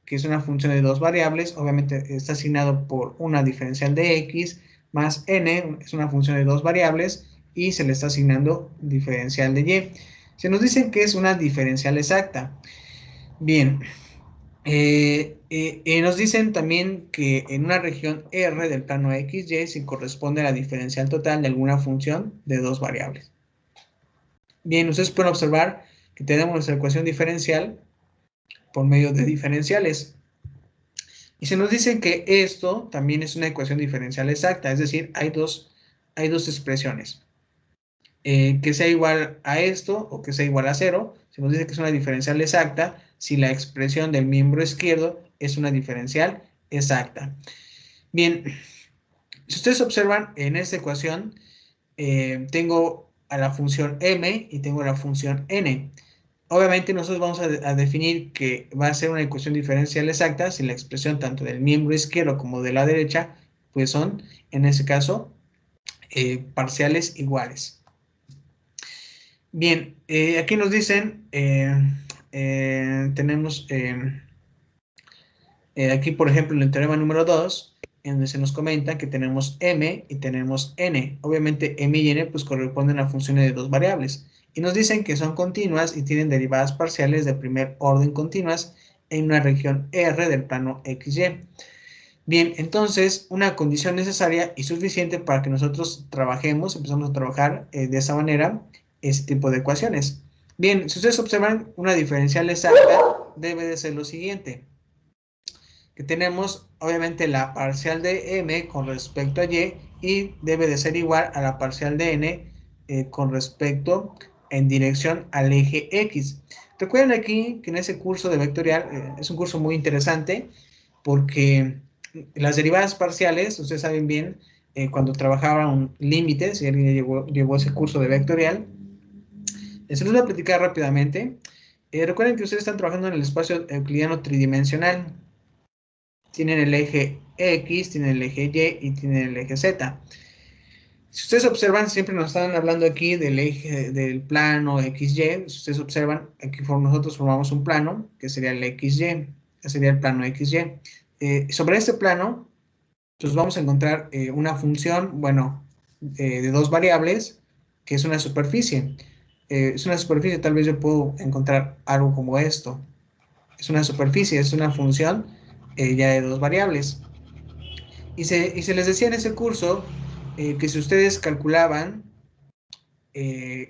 que es una función de dos variables, obviamente está asignado por una diferencial de x, más n, es una función de dos variables, y se le está asignando diferencial de y. Se nos dice que es una diferencial exacta. Bien, nos dicen también que en una región R del plano XY se corresponde a la diferencial total de alguna función de dos variables. Bien, ustedes pueden observar que tenemos nuestra ecuación diferencial por medio de diferenciales. Y se nos dice que esto también es una ecuación diferencial exacta, es decir, hay dos expresiones. Que sea igual a esto o que sea igual a 0, se nos dice que es una diferencial exacta si la expresión del miembro izquierdo es una diferencial exacta. Bien, si ustedes observan en esta ecuación, tengo a la función m y tengo a la función n. Obviamente nosotros vamos a definir que va a ser una ecuación diferencial exacta si la expresión tanto del miembro izquierdo como de la derecha pues son, en este caso, parciales iguales. Bien, aquí nos dicen, tenemos aquí, por ejemplo, en el teorema número 2, en donde se nos comenta que tenemos m y tenemos n. Obviamente, m y n pues corresponden a funciones de dos variables. Y nos dicen que son continuas y tienen derivadas parciales de primer orden continuas en una región R del plano XY. Bien, entonces, una condición necesaria y suficiente para que nosotros empezamos a trabajar de esa manera, este tipo de ecuaciones. Bien, si ustedes observan, una diferencial exacta debe de ser lo siguiente, que tenemos obviamente la parcial de m con respecto a y debe de ser igual a la parcial de n con respecto en dirección al eje x. Recuerden aquí que en ese curso de vectorial es un curso muy interesante porque las derivadas parciales, ustedes saben bien, cuando trabajaban límites, si alguien llevó ese curso de vectorial, se los voy a platicar rápidamente. Recuerden que ustedes están trabajando en el espacio euclidiano tridimensional. Tienen el eje X, tienen el eje Y y tienen el eje Z. Si ustedes observan, siempre nos están hablando aquí del eje del plano XY. Si ustedes observan, aquí nosotros formamos un plano, que sería el XY, que sería el plano XY. Sobre este plano, pues vamos a encontrar una función, bueno, de dos variables, que es una superficie. Es una superficie, tal vez yo puedo encontrar algo como esto. Es una superficie, es una función ya de dos variables. Y se les decía en ese curso que si ustedes calculaban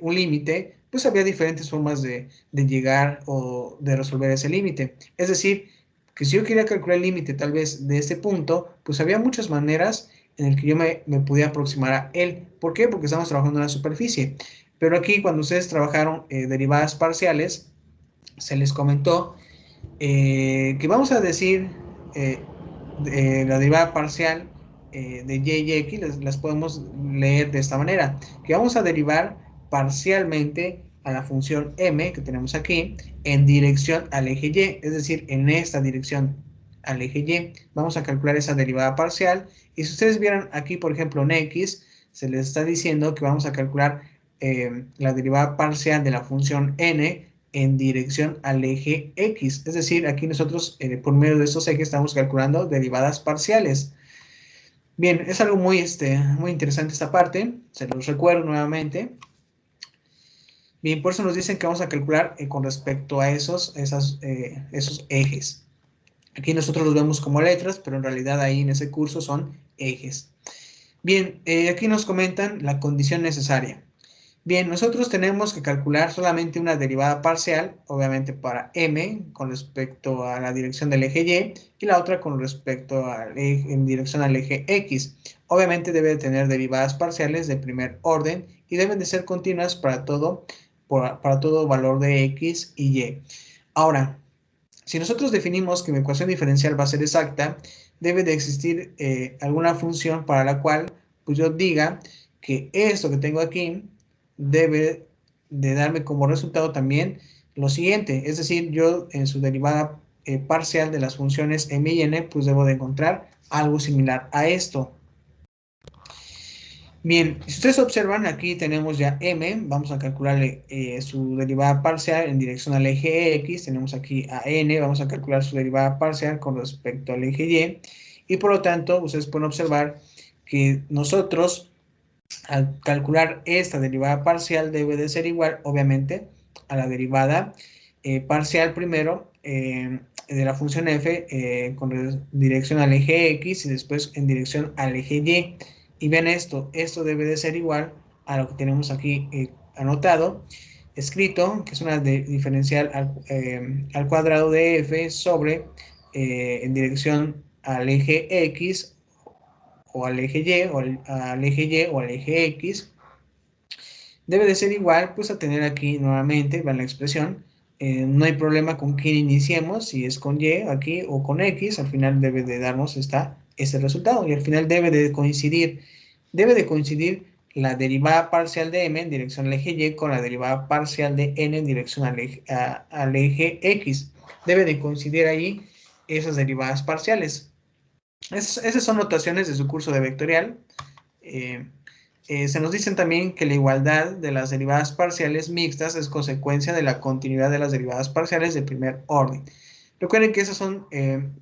un límite, pues había diferentes formas de llegar o de resolver ese límite. Es decir, que si yo quería calcular el límite tal vez de este punto, pues había muchas maneras en el que yo me podía aproximar a él. ¿Por qué? Porque estamos trabajando en la superficie. Pero aquí cuando ustedes trabajaron derivadas parciales, se les comentó que vamos a decir la derivada parcial de y y x las podemos leer de esta manera, que vamos a derivar parcialmente a la función m que tenemos aquí en dirección al eje y, es decir, en esta dirección al eje y. Vamos a calcular esa derivada parcial y si ustedes vieran aquí, por ejemplo, en x, se les está diciendo que vamos a calcular la derivada parcial de la función n en dirección al eje X. Es decir, aquí nosotros por medio de estos ejes estamos calculando derivadas parciales. Bien, es algo muy interesante esta parte. Se los recuerdo nuevamente. Bien, por eso nos dicen que vamos a calcular con respecto a esos ejes. Aquí nosotros los vemos como letras, pero en realidad ahí en ese curso son ejes. Bien, aquí nos comentan la condición necesaria. Bien, nosotros tenemos que calcular solamente una derivada parcial, obviamente para m, con respecto a la dirección del eje y la otra con respecto en dirección al eje x. Obviamente debe de tener derivadas parciales de primer orden y deben de ser continuas para todo valor de x y y. Ahora, si nosotros definimos que mi ecuación diferencial va a ser exacta, debe de existir alguna función para la cual pues yo diga que esto que tengo aquí debe de darme como resultado también lo siguiente, es decir, yo en su derivada parcial de las funciones m y n, pues debo de encontrar algo similar a esto. Bien, si ustedes observan, aquí tenemos ya m, vamos a calcularle su derivada parcial en dirección al eje x, tenemos aquí a n, vamos a calcular su derivada parcial con respecto al eje y por lo tanto, ustedes pueden observar que nosotros, al calcular esta derivada parcial, debe de ser igual, obviamente, a la derivada parcial primero de la función f con dirección al eje x y después en dirección al eje y. Y vean esto debe de ser igual a lo que tenemos aquí anotado, escrito, que es una diferencial al cuadrado de f sobre en dirección al eje x o al eje y o al eje y o al eje x, debe de ser igual pues a tener aquí nuevamente, vean la expresión, no hay problema con quién iniciemos, si es con y aquí o con x, al final debe de darnos este resultado y al final debe de coincidir la derivada parcial de m en dirección al eje y con la derivada parcial de n en dirección al eje x. Debe de coincidir ahí esas derivadas parciales. Esas son notaciones de su curso de vectorial. Se nos dicen también que la igualdad de las derivadas parciales mixtas es consecuencia de la continuidad de las derivadas parciales de primer orden. Recuerden que esas son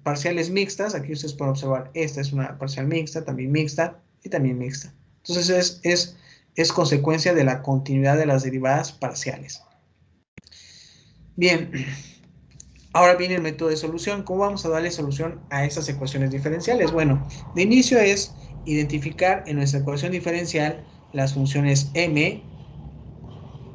parciales mixtas. Aquí ustedes pueden observar, esta es una parcial mixta y también mixta. Entonces es consecuencia de la continuidad de las derivadas parciales. Bien, ahora viene el método de solución. ¿Cómo vamos a darle solución a estas ecuaciones diferenciales? Bueno, de inicio es identificar en nuestra ecuación diferencial las funciones m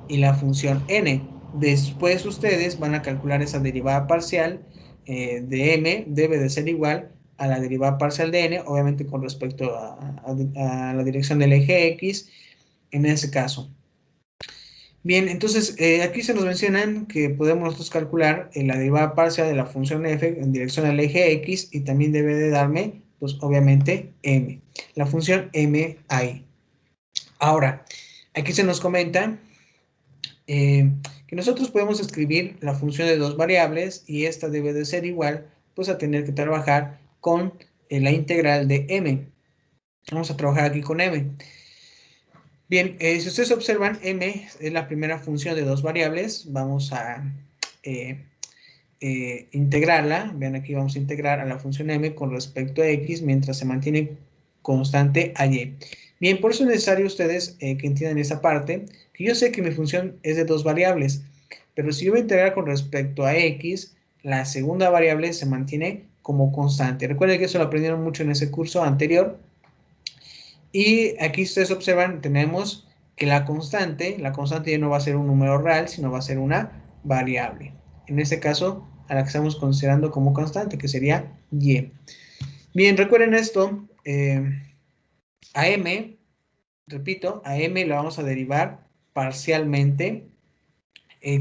y la función n. Después ustedes van a calcular esa derivada parcial de m, debe de ser igual a la derivada parcial de n, obviamente con respecto a la dirección del eje x, en ese caso. Bien, entonces aquí se nos mencionan que podemos nosotros calcular la derivada parcial de la función f en dirección al eje x y también debe de darme, pues obviamente, m. La función m ahí. Ahora, aquí se nos comenta que nosotros podemos escribir la función de dos variables y esta debe de ser igual, pues a tener que trabajar con la integral de m. Vamos a trabajar aquí con m. Bien, si ustedes observan, m es la primera función de dos variables. Vamos a integrarla. Vean, aquí vamos a integrar a la función m con respecto a x mientras se mantiene constante a y. Bien, por eso es necesario ustedes que entiendan esa parte, que yo sé que mi función es de dos variables, pero si yo voy a integrar con respecto a x, la segunda variable se mantiene como constante. Recuerden que eso lo aprendieron mucho en ese curso anterior. Y aquí ustedes observan, tenemos que la constante ya no va a ser un número real, sino va a ser una variable. En este caso, a la que estamos considerando como constante, que sería y. Bien, recuerden esto, a m, repito, a m la vamos a derivar parcialmente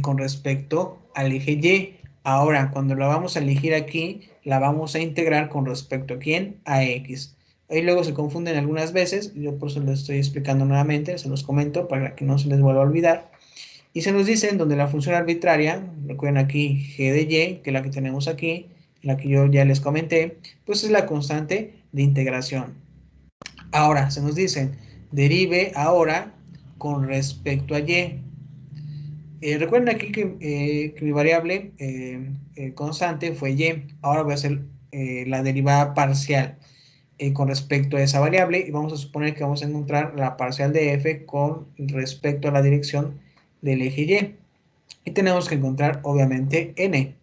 con respecto al eje y. Ahora, cuando la vamos a elegir aquí, la vamos a integrar con respecto a ¿quién? A x. Ahí luego se confunden algunas veces, yo por eso les estoy explicando nuevamente, se los comento para que no se les vuelva a olvidar. Y se nos dice en donde la función arbitraria, recuerden aquí g de y, que es la que tenemos aquí, la que yo ya les comenté, pues es la constante de integración. Ahora, se nos dice, derive ahora con respecto a y. Recuerden aquí que mi variable constante fue y. Ahora voy a hacer la derivada parcial con respecto a esa variable y vamos a suponer que vamos a encontrar la parcial de f con respecto a la dirección del eje y. Y tenemos que encontrar obviamente n.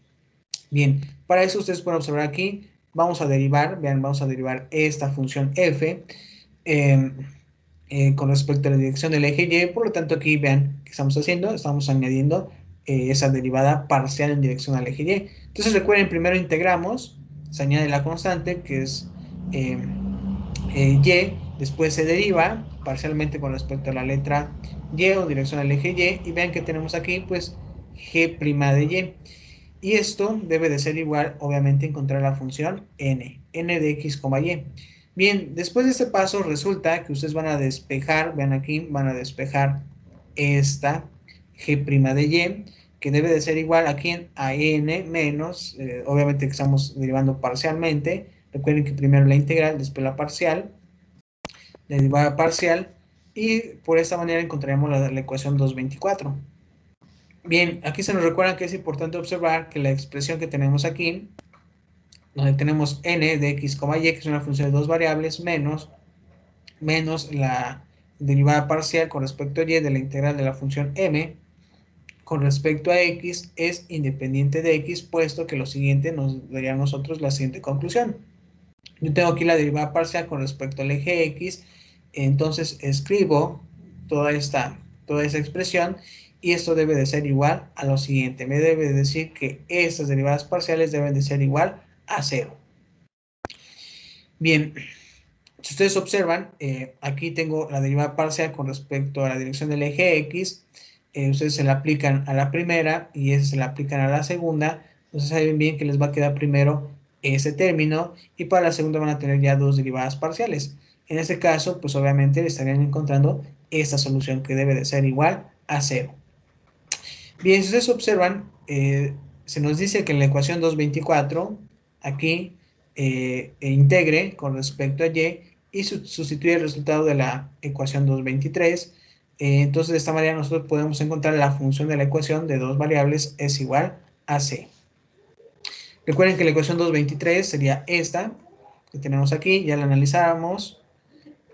Bien, para eso ustedes pueden observar aquí, vamos a derivar, vean, vamos a derivar esta función f con respecto a la dirección del eje y, por lo tanto aquí vean qué estamos haciendo, estamos añadiendo esa derivada parcial en dirección al eje y. Entonces recuerden, primero integramos, se añade la constante que es y, después se deriva parcialmente con respecto a la letra y o dirección al eje y vean que tenemos aquí pues g' de y. Y esto debe de ser igual, obviamente, encontrar la función n de x, y. Bien, después de este paso resulta que ustedes van a despejar, vean aquí, van a despejar esta g' de y, que debe de ser igual aquí a n menos, obviamente que estamos derivando parcialmente. Recuerden que primero la integral, después la parcial, la derivada parcial, y por esta manera encontraremos la ecuación 224. Bien, aquí se nos recuerda que es importante observar que la expresión que tenemos aquí, donde tenemos n de x, y, que es una función de dos variables, menos la derivada parcial con respecto a y de la integral de la función m con respecto a x es independiente de x, puesto que lo siguiente nos daría a nosotros la siguiente conclusión. Yo tengo aquí la derivada parcial con respecto al eje x, entonces escribo toda esa expresión y esto debe de ser igual a lo siguiente. Me debe de decir que estas derivadas parciales deben de ser igual a 0. Bien, si ustedes observan, aquí tengo la derivada parcial con respecto a la dirección del eje x. Ustedes se la aplican a la primera y ese se la aplican a la segunda. Entonces saben bien que les va a quedar primero ese término y para la segunda van a tener ya dos derivadas parciales. En este caso, pues obviamente estarían encontrando esta solución que debe de ser igual a 0. Bien, si ustedes observan, se nos dice que en la ecuación 224, aquí integre con respecto a y sustituye el resultado de la ecuación 223. Entonces, de esta manera nosotros podemos encontrar la función de la ecuación de dos variables es igual a c. Recuerden que la ecuación 223 sería esta que tenemos aquí, ya la analizamos.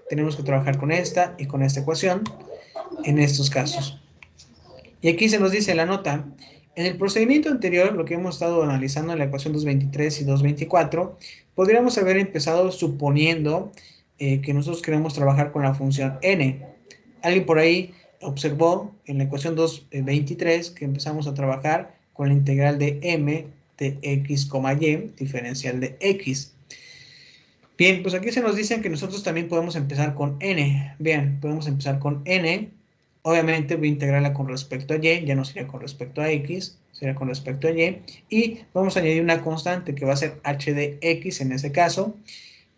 Tenemos que trabajar con esta y con esta ecuación en estos casos. Y aquí se nos dice la nota, en el procedimiento anterior, lo que hemos estado analizando en la ecuación 223 y 224, podríamos haber empezado suponiendo que nosotros queremos trabajar con la función n. Alguien por ahí observó en la ecuación 223 que empezamos a trabajar con la integral de m de x, y, diferencial de x. Bien, pues aquí se nos dice que nosotros también podemos empezar con n. Bien, podemos empezar con n. Obviamente voy a integrarla con respecto a y, ya no sería con respecto a x, sería con respecto a y. Y vamos a añadir una constante que va a ser h de x en ese caso.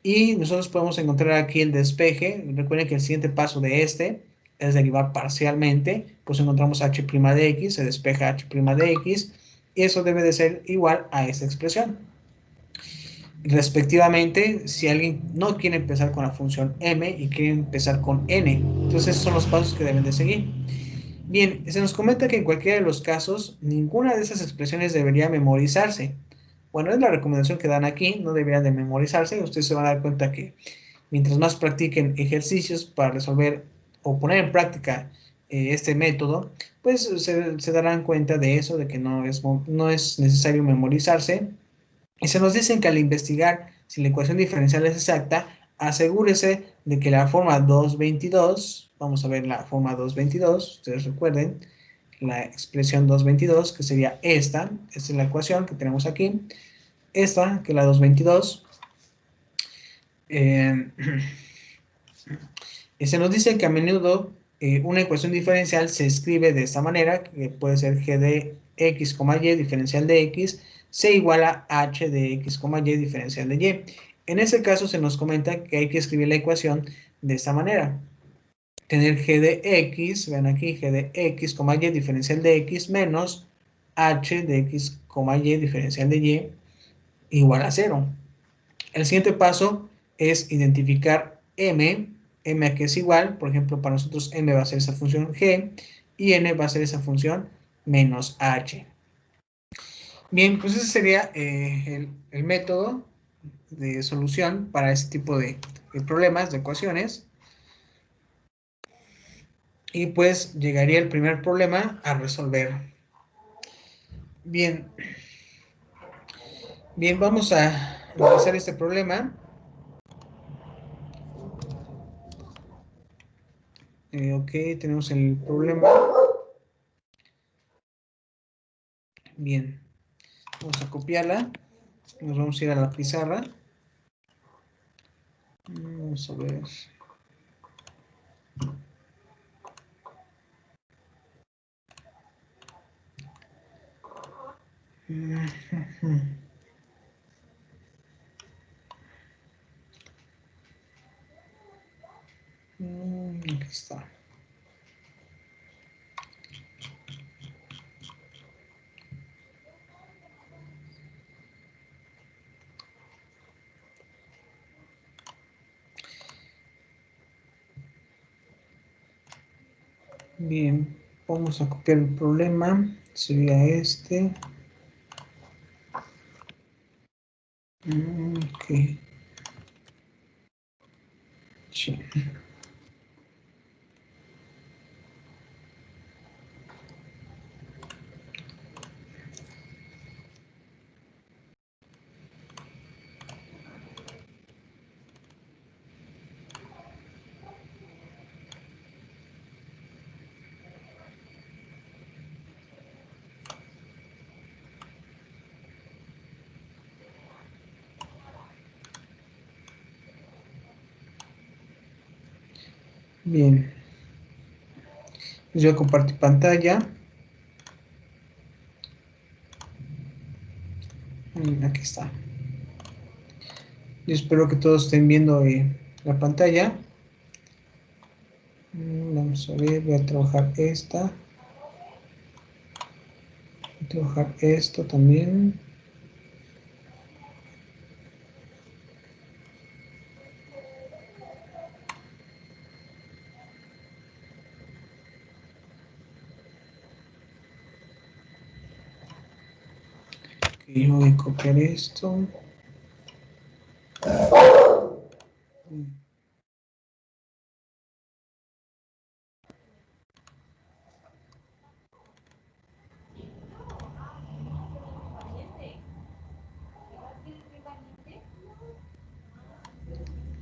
Y nosotros podemos encontrar aquí el despeje. Recuerden que el siguiente paso de este es derivar parcialmente. Pues encontramos h' de x, se despeja h' de x. Y eso debe de ser igual a esta expresión. Respectivamente, si alguien no quiere empezar con la función m y quiere empezar con n. Entonces esos son los pasos que deben de seguir. Bien, se nos comenta que en cualquiera de los casos, ninguna de esas expresiones debería memorizarse. Bueno, es la recomendación que dan aquí, no deberían de memorizarse. Ustedes se van a dar cuenta que mientras más practiquen ejercicios para resolver o poner en práctica este método, pues se darán cuenta de eso, de que no es necesario memorizarse. Y se nos dicen que al investigar si la ecuación diferencial es exacta, asegúrese de que la forma 222, vamos a ver la forma 222, ustedes recuerden, la expresión 222, que sería esta es la ecuación que tenemos aquí, esta, que es la 222, y se nos dice que a menudo una ecuación diferencial se escribe de esta manera, que puede ser g de x, y diferencial de x, c igual a h de x, y diferencial de y. En ese caso se nos comenta que hay que escribir la ecuación de esta manera. Tener g de x, vean aquí, g de x, y diferencial de x menos h de x, y diferencial de y igual a 0. El siguiente paso es identificar m a que es igual, por ejemplo, para nosotros m va a ser esa función g y n va a ser esa función menos h. Bien, pues ese sería el método de solución para este tipo de problemas, de ecuaciones. Y pues llegaría el primer problema a resolver. Bien, bien, vamos a realizar este problema. Ok, tenemos el problema. Bien, vamos a copiarla. Nos vamos a ir a la pizarra. Vamos a ver. Aquí está. Bien, vamos a copiar el problema. Sería este. Ok. Sí. Bien. Yo compartí pantalla. Aquí está. Yo espero que todos estén viendo la pantalla. Vamos a ver, voy a trabajar esta. Voy a trabajar esto también. Ok, voy a copiar esto.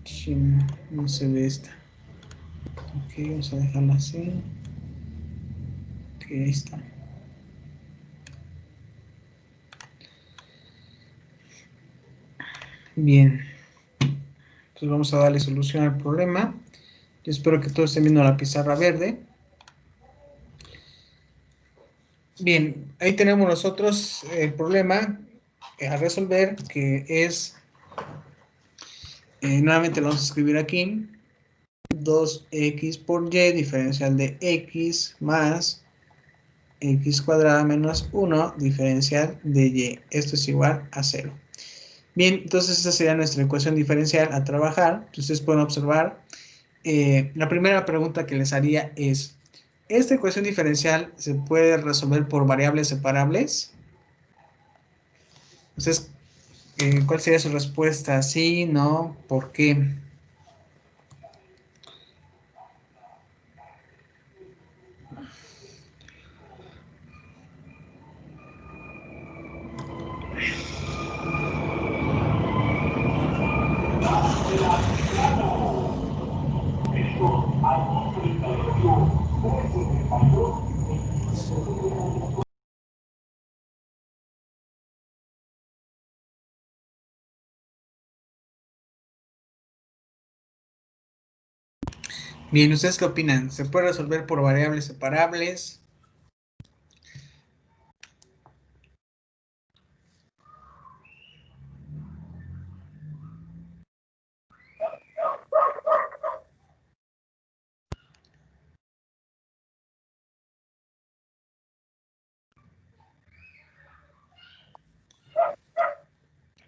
Sí, no se ve esta. Ok, vamos a dejarla así. Ok, ahí está. Bien. Entonces vamos a darle solución al problema. Yo espero que todos estén viendo la pizarra verde. Bien, ahí tenemos nosotros el problema a resolver, que es, nuevamente lo vamos a escribir aquí, 2x por y diferencial de x más x cuadrada menos 1 diferencial de y. Esto es igual a 0. Bien, entonces esta sería nuestra ecuación diferencial a trabajar. Ustedes pueden observar, la primera pregunta que les haría es, ¿esta ecuación diferencial se puede resolver por variables separables? Entonces, ¿cuál sería su respuesta? ¿Sí? ¿No? ¿Por qué? Bien, ¿ustedes qué opinan? ¿Se puede resolver por variables separables?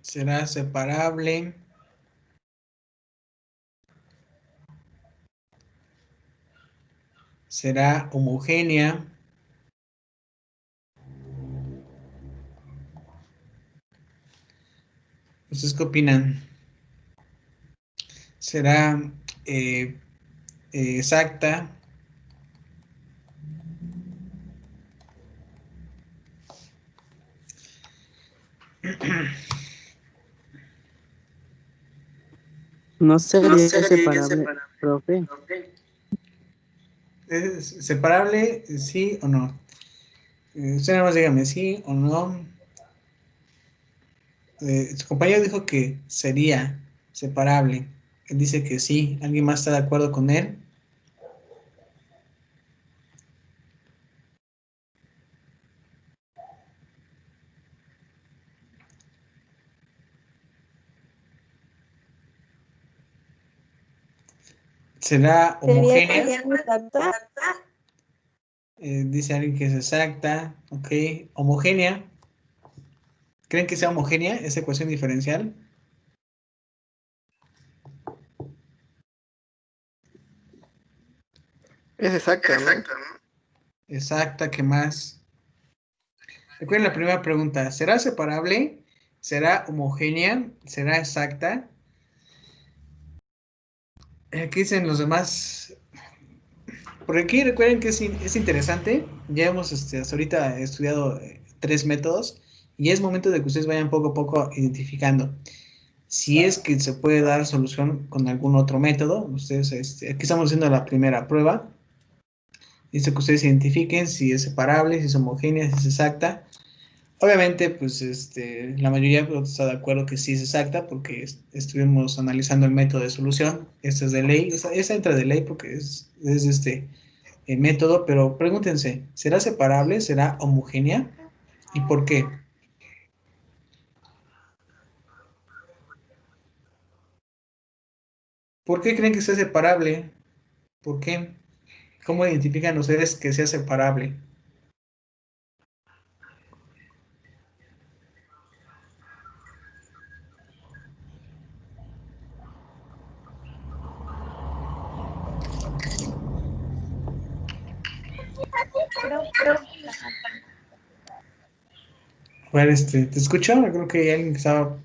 ¿Será separable? ¿Será homogénea? ¿Ustedes qué opinan? ¿Será eh, exacta? No No sería sería separable, separable. profe. ¿Es separable? ¿Sí o no? Usted nada más dígame sí o no. Su compañero dijo que sería separable. Él dice que sí. ¿Alguien más está de acuerdo con él? ¿Será homogénea? Sería exacta. Dice alguien que es exacta. Ok. Homogénea. ¿Creen que sea homogénea esa ecuación diferencial? Es exacta, ¿no? exacta, ¿qué más? Recuerden la primera pregunta, ¿será separable? ¿Será homogénea? ¿Será exacta? ¿Qué dicen los demás? Por aquí recuerden que es interesante. Ya hemos hasta ahorita estudiado 3 métodos y es momento de que ustedes vayan poco a poco identificando si es que se puede dar solución con algún otro método. Ustedes, aquí estamos haciendo la primera prueba. Dice que ustedes identifiquen si es separable, si es homogénea, si es exacta. Obviamente, pues la mayoría está de acuerdo que sí es exacta porque estuvimos analizando el método de solución. Esta es de ley, esa entra de ley porque es método, pero pregúntense, ¿será separable? ¿Será homogénea? ¿Y por qué? ¿Por qué creen que sea separable? ¿Por qué? ¿Cómo identifican ustedes que sea separable? Creo A ver, ¿te escucho? Creo que hay alguien que estaba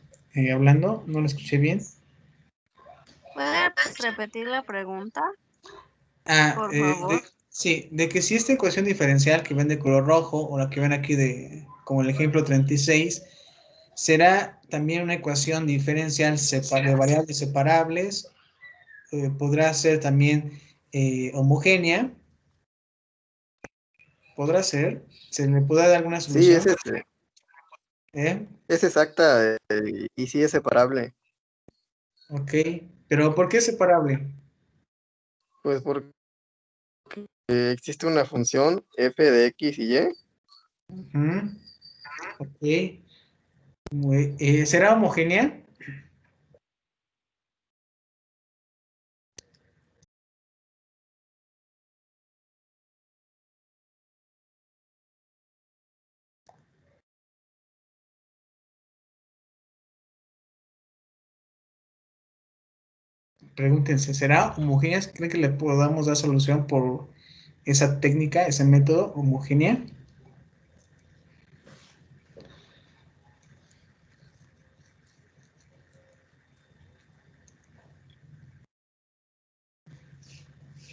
hablando, no lo escuché bien. ¿Puede repetir la pregunta, Ah, por favor? sí, de que si esta ecuación diferencial que ven de color rojo o la que ven aquí como el ejemplo 36, será también una ecuación diferencial de variables separables, podrá ser también homogénea, podrá ser, se le podrá dar alguna Sí, solución, ¿eh? es exacta y sí es separable. Ok, pero ¿por qué separable? Pues porque existe una función f de x y y. Ujú, ok, ¿será homogénea? Pregúntense, ¿será homogénea? ¿Creen que le podamos dar solución por esa técnica, ese método homogénea?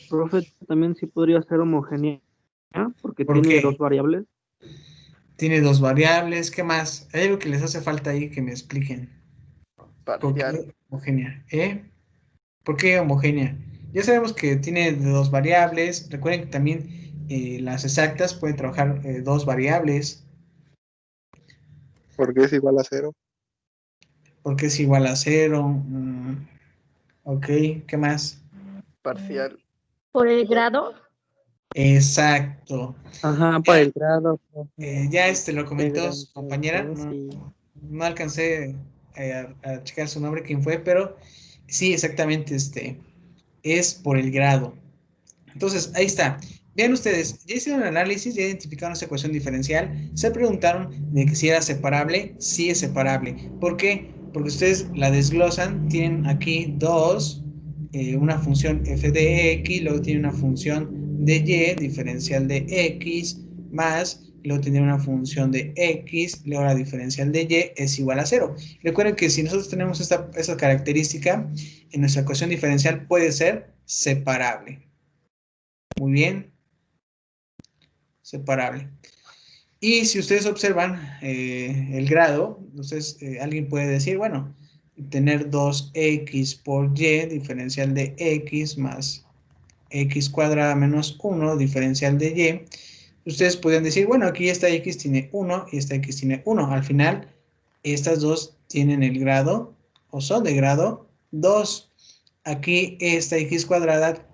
Profe, también sí podría ser homogénea, porque ¿Por tiene qué? dos variables. Tiene dos variables, ¿qué más? Hay algo que les hace falta ahí que me expliquen. ¿Por Parcial. qué homogénea? ¿Por qué homogénea? Ya sabemos que tiene dos variables. Recuerden que también las exactas pueden trabajar dos variables, Porque es igual a cero. porque es igual a cero. Ok, ¿qué más? Parcial. ¿Por el grado? Exacto. Ajá, por Ya, el grado, profe. ya lo El comentó grado su compañera. sí. No alcancé a checar su nombre, quién fue, pero sí, exactamente, es por el grado. Entonces, ahí está. Vean ustedes, ya hicieron el análisis, ya identificaron esa ecuación diferencial, se preguntaron de que si era separable, sí es separable. ¿Por qué? Porque ustedes la desglosan, tienen aquí una función f de x, luego tienen una función de y, diferencial de x, más, luego tienen una función de x, luego la diferencial de y es igual a cero. Recuerden que si nosotros tenemos esa característica, en nuestra ecuación diferencial puede ser separable. Muy bien, separable. Y si ustedes observan el grado, entonces alguien puede decir, bueno, tener 2x por y, diferencial de x más x cuadrada menos 1, diferencial de y. Ustedes podrían decir, bueno, aquí esta x tiene 1 y esta x tiene 1. Al final, estas dos tienen el grado, o son de grado 2. Aquí esta x cuadrada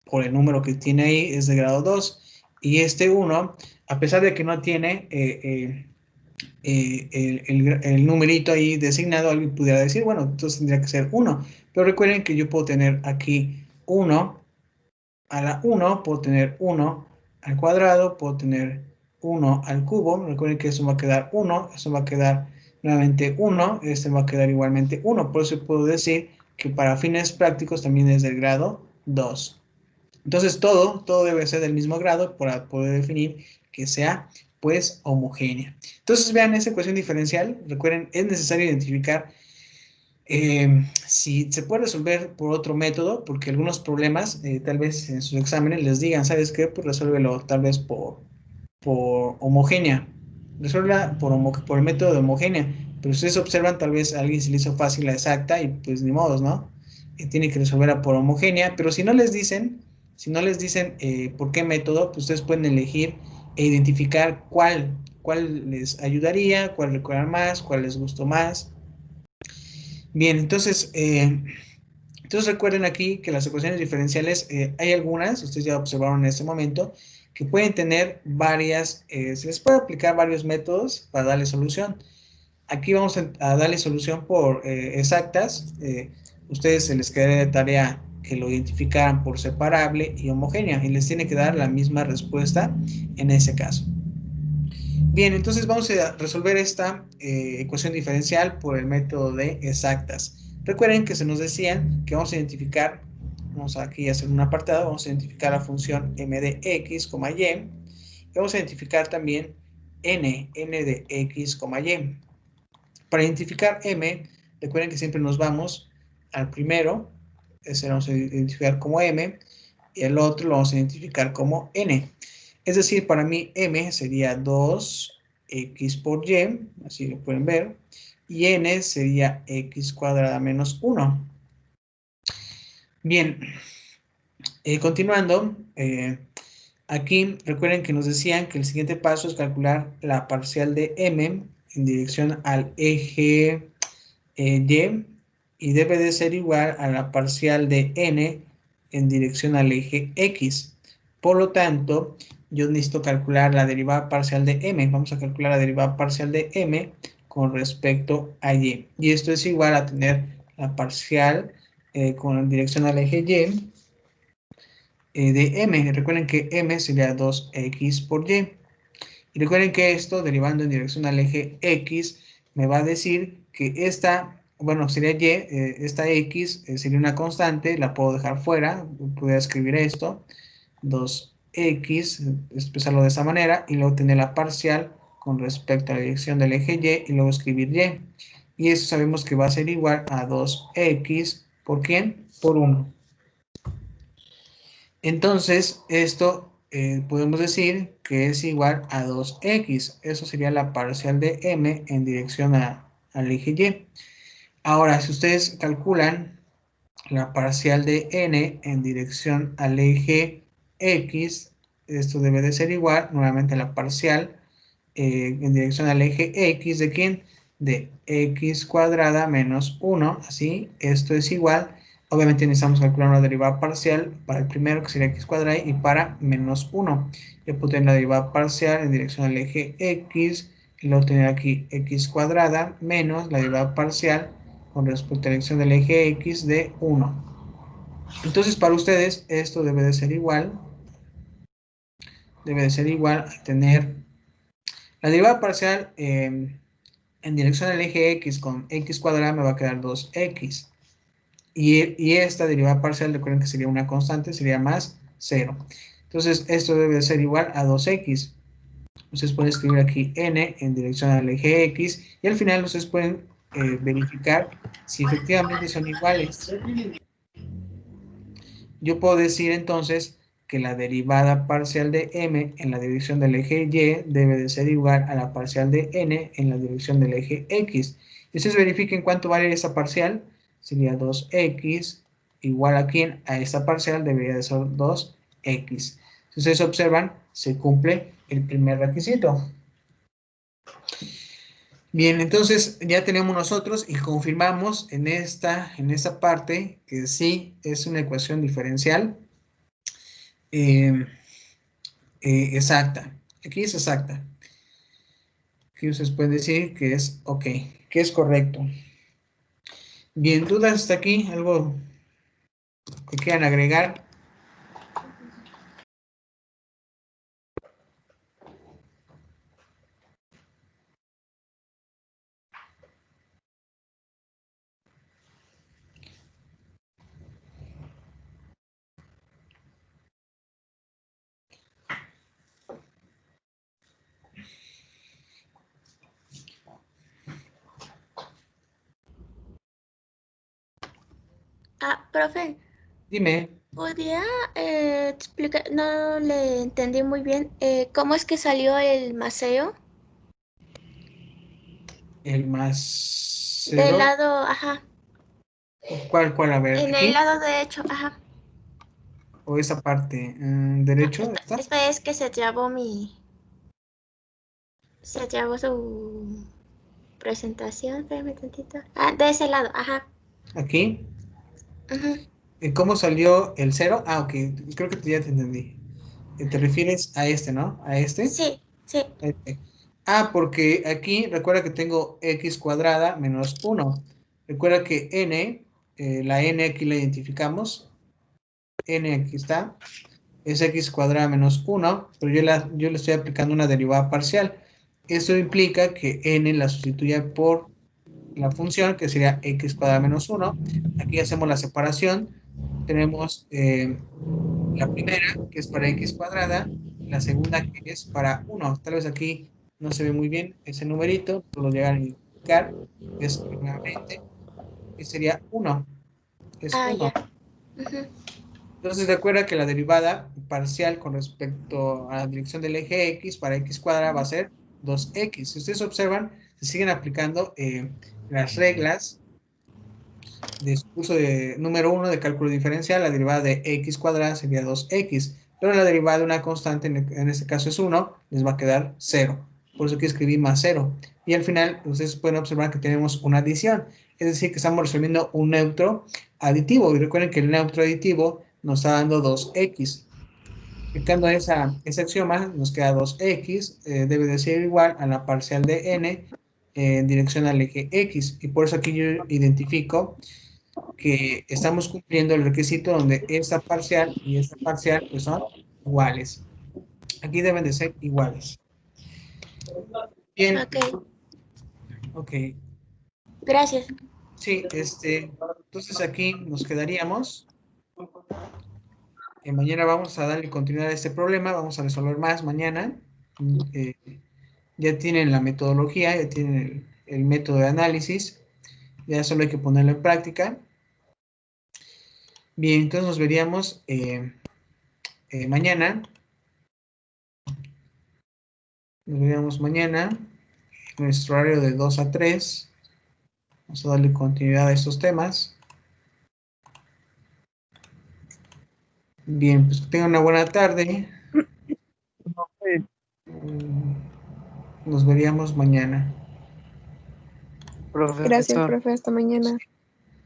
por el número que tiene ahí, es de grado 2. Y este 1, a pesar de que no tiene el numerito ahí designado, alguien pudiera decir, bueno, entonces tendría que ser 1. Pero recuerden que yo puedo tener aquí 1 a la 1, puedo tener 1 al cuadrado, puedo tener 1 al cubo. Recuerden que eso va a quedar 1, eso va a quedar nuevamente 1, este va a quedar igualmente 1. Por eso puedo decir que para fines prácticos también es del grado 2. Entonces todo debe ser del mismo grado para poder definir que sea pues homogénea. Entonces vean esa ecuación diferencial, recuerden, es necesario identificar si se puede resolver por otro método, porque algunos problemas tal vez en sus exámenes les digan, ¿sabes qué? Pues resuélvelo tal vez por homogénea, resuelva por el método de homogénea, pero ustedes observan tal vez a alguien se le hizo fácil la exacta y pues ni modos, ¿no? Tiene que resolverla por homogénea, pero si no les dicen por qué método, pues ustedes pueden elegir e identificar cuál les ayudaría, cuál recuerdan más, cuál les gustó más. Bien, entonces recuerden aquí que las ecuaciones diferenciales, hay algunas, ustedes ya observaron en este momento, que pueden tener varias, se les puede aplicar varios métodos para darle solución. Aquí vamos a darle solución por exactas. Ustedes se les queda de tarea que lo identificaran por separable y homogénea y les tiene que dar la misma respuesta en ese caso. Bien, entonces vamos a resolver esta ecuación diferencial por el método de exactas. Recuerden que se nos decían que vamos a identificar, vamos aquí a hacer un apartado, vamos a identificar la función m de x, y, y vamos a identificar también n de x, y. Para identificar m, recuerden que siempre nos vamos al primero, ese lo vamos a identificar como m, y el otro lo vamos a identificar como n. Es decir, para mí m sería 2x por y, así lo pueden ver, y n sería x cuadrada menos 1. Bien, continuando, aquí recuerden que nos decían que el siguiente paso es calcular la parcial de m en dirección al eje y debe de ser igual a la parcial de n en dirección al eje x. Por lo tanto, yo necesito calcular la derivada parcial de m. Vamos a calcular la derivada parcial de m con respecto a y. Y esto es igual a tener la parcial con dirección al eje y de m. Recuerden que m sería 2x por y. Y recuerden que esto, derivando en dirección al eje x, me va a decir que sería y, esta x sería una constante, la puedo dejar fuera, puedo escribir esto, 2x, expresarlo de esa manera, y luego tener la parcial con respecto a la dirección del eje y, y luego escribir y. Y eso sabemos que va a ser igual a 2x, ¿por quién? Por 1. Entonces, esto podemos decir que es igual a 2x. Eso sería la parcial de m en dirección al eje y. Ahora, si ustedes calculan la parcial de n en dirección al eje x, esto debe de ser igual, nuevamente, a la parcial en dirección al eje x, ¿de quién? De x cuadrada menos 1, así, esto es igual, obviamente necesitamos calcular una derivada parcial para el primero, que sería x cuadrada, y para menos 1, yo puedo tener la derivada parcial en dirección al eje x, y luego tener aquí x cuadrada menos la derivada parcial con respecto a la dirección del eje x de 1. Entonces, para ustedes, esto debe de ser igual a tener la derivada parcial en dirección al eje x con x cuadrada me va a quedar 2x. Y esta derivada parcial, recuerden que sería una constante, sería más 0. Entonces, esto debe de ser igual a 2x. Ustedes pueden escribir aquí n en dirección al eje x y al final ustedes pueden verificar si efectivamente son iguales. Yo puedo decir entonces que la derivada parcial de m en la dirección del eje y debe de ser igual a la parcial de n en la dirección del eje x. Y ustedes verifiquen cuánto vale esta parcial. Sería 2x igual a quién, a esta parcial debería de ser 2x. Si ustedes observan, se cumple el primer requisito. Bien, entonces ya tenemos nosotros y confirmamos en esta parte que sí es una ecuación diferencial eh, exacta. Aquí es exacta. Aquí ustedes pueden decir que es ok, que es correcto. Bien, ¿dudas hasta aquí? ¿Algo que quieran agregar? Profe, Dime, ¿podría explicar? No le entendí muy bien. ¿Cómo es que salió el maceo? el más Del 0. lado, ajá. ¿Cuál? A ver, En el aquí lado derecho, ajá. o esa parte. No, ¿Derecho? ¿Está? esta es que se trabó Se trabó su presentación. Espérame tantito. De ese lado, ajá. Aquí. Ujú. ¿Cómo salió el 0? Ok, creo que ya te entendí. Te refieres a este, ¿no? A este. Sí, sí. Este. Porque aquí recuerda que tengo x cuadrada menos 1. Recuerda que n, la n aquí la identificamos. N aquí está. Es x cuadrada menos 1, pero yo le estoy aplicando una derivada parcial. Esto implica que n la sustituya por la función, que sería x cuadrada menos 1. Aquí hacemos la separación. Tenemos la primera, que es para x cuadrada, la segunda, que es para 1. Tal vez aquí no se ve muy bien ese numerito, pero lo llegan a identificar. Es nuevamente, que sería 1. Es Ya. 1. Ujú. Entonces recuerda que la derivada parcial con respecto a la dirección del eje x para x cuadrada va a ser 2x. Si ustedes observan, se siguen aplicando las reglas de su curso de número 1 de cálculo diferencial. La derivada de x cuadrada sería 2x, pero la derivada de una constante, en este caso es 1, les va a quedar 0. Por eso aquí escribí más 0. Y al final, ustedes pueden observar que tenemos una adición, es decir, que estamos resolviendo un neutro aditivo. Y recuerden que el neutro aditivo nos está dando 2x. Aplicando ese axioma, nos queda 2x, debe de ser igual a la parcial de n en dirección al eje x. Y por eso aquí yo identifico que estamos cumpliendo el requisito donde esta parcial y esta parcial pues son iguales. Aquí deben de ser iguales. Bien, Ok, ok. gracias. Sí, entonces aquí nos quedaríamos. Mañana vamos a darle continuidad a este problema, vamos a resolver más mañana. Eh, ya tienen la metodología, ya tienen el método de análisis, ya solo hay que ponerlo en práctica. Bien, entonces nos veríamos mañana. Nos veríamos mañana, en nuestro horario de 2 a 3. Vamos a darle continuidad a estos temas. Bien, pues que tengan una buena tarde. Nos veríamos mañana. Gracias, profe, hasta mañana.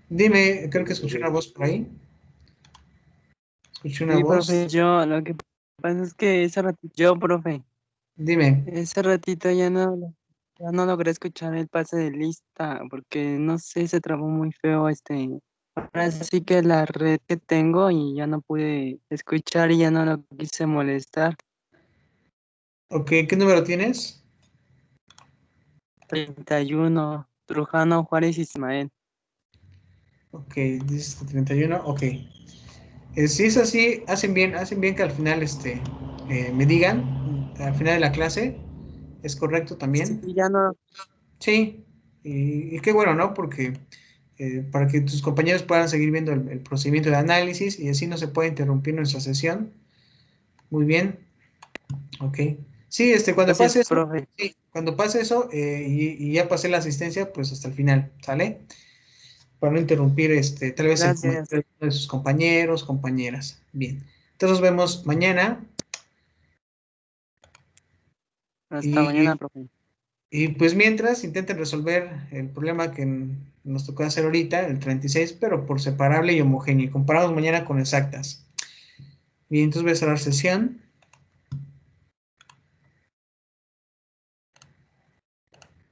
Dime, creo que escuché una voz por ahí. Escuché una Sí, voz. profe, lo que pasa es que profe, Dime. ese ratito ya no logré escuchar el pase de lista, porque no sé, se trabó muy feo ahora sí que la red que tengo y ya no pude escuchar y ya no lo quise molestar. Ok, ¿qué número tienes? 31, Trujano, Juárez, Ismael. Ok, dices que 31. Ok. Si es así, hacen bien que al final me digan, al final de la clase, ¿es correcto Sí, también? ya no, Sí, y qué bueno, ¿no? Porque para que tus compañeros puedan seguir viendo el procedimiento de análisis y así no se puede interrumpir nuestra sesión. Muy bien, ok. Sí, cuando gracias, pase eso, profe. sí, cuando pase eso y ya pasé la asistencia, pues hasta el final, ¿sale? Para no interrumpir tal vez el Gracias. comentario de sus compañeros, compañeras. Bien, entonces nos vemos mañana Hasta mañana, y, profe. y pues mientras intenten resolver el problema que nos tocó hacer ahorita, el 36, pero por separable y homogéneo. Y comparamos mañana con exactas. Bien, entonces voy a cerrar sesión.